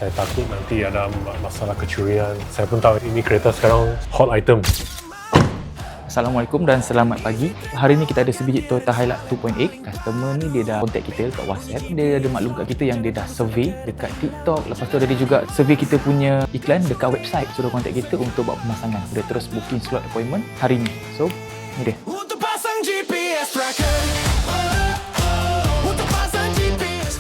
Saya takut nanti ada masalah kecurian. Saya pun tahu ini kereta sekarang hot item. Assalamualaikum dan selamat pagi. Hari ni kita ada sebiji Toyota Hilux 2.8. Customer ni dia dah contact kita kat WhatsApp. Dia ada maklum kat kita yang dia dah survey dekat TikTok. Lepas tu ada dia juga survey kita punya iklan dekat website. Suruh contact kita untuk buat pemasangan. Dia terus booking slot appointment hari ni. So, ni dia.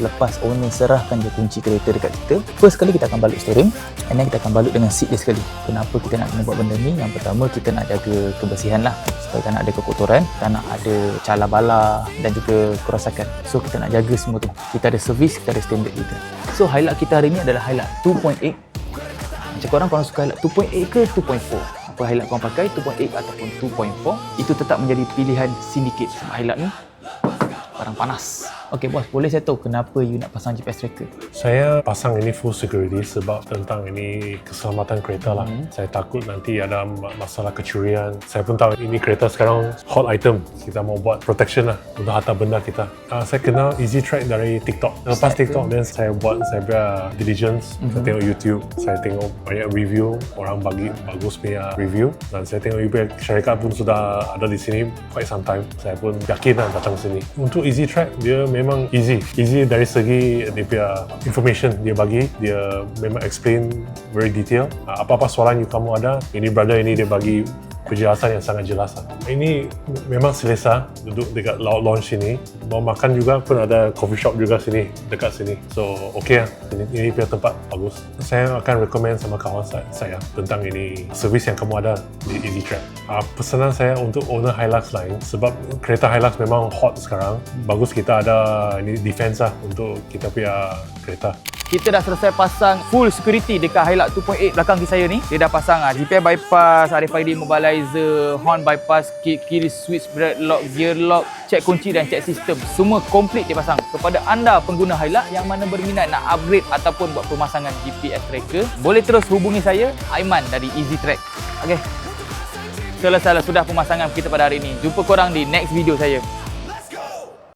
Selepas owner serahkan je kunci kereta dekat kita, first kali kita akan balut steering and then kita akan balut dengan seat dia sekali. Kenapa kita nak kena buat benda ni? Yang pertama, kita nak jaga kebersihan lah, supaya tak nak ada kekotoran, tak nak ada cala bala dan juga kerosakan. So kita nak jaga semua tu. Kita ada servis, kita ada standard kita. So Hilux kita hari ni adalah Hilux 2.8. Macam korang suka Hilux 2.8 ke 2.4? Apa Hilux korang pakai, 2.8 ataupun 2.4, itu tetap menjadi pilihan sindiket. Sebab Hilux ni barang panas. Okey bos, boleh saya tahu kenapa you nak pasang GPS tracker? Saya pasang ini full security sebab tentang ini keselamatan kereta lah. Saya takut nanti ada masalah kecurian. Saya pun tahu ini kereta sekarang hot item. Kita mau buat protection lah untuk harta benda kita. Saya kenal Easy Track dari TikTok. Lepas TikTok, dan saya buat saya punya diligence. Saya tengok YouTube, saya tengok banyak review, orang bagi bagus punya review. Dan saya tengok syarikat pun sudah ada di sini quite some time. Saya pun yakin lah datang sini. Untuk Easy Track, dia memang easy dari segi dia punya information dia bagi, dia memang explain very detail. Apa-apa soalan yang kamu ada, ini brother ini dia bagi penjelasan yang sangat jelas. Ini memang selesa duduk dekat launch sini. Mau makan juga pun ada coffee shop juga sini, dekat sini. So okey lah, ini punya tempat bagus. Saya akan recommend sama kawan saya tentang ini servis yang kamu ada di Easy Track. Pesanan saya untuk owner Hilux lain, sebab kereta Hilux memang hot sekarang. Bagus kita ada ini defense lah untuk kita punya kereta. Kita dah selesai pasang full security dekat Hilux 2.8 belakang saya ni. Dia dah pasang GPS bypass, RFID mobilizer, horn bypass, kiri switch, brake lock, gear lock, cek kunci dan cek sistem. Semua komplit dia pasang. Kepada anda pengguna Hilux yang mana berminat nak upgrade ataupun buat pemasangan GPS tracker, boleh terus hubungi saya, Aiman dari Easy Track. Okey. Selesai sudah pemasangan kita pada hari ini. Jumpa korang di next video saya.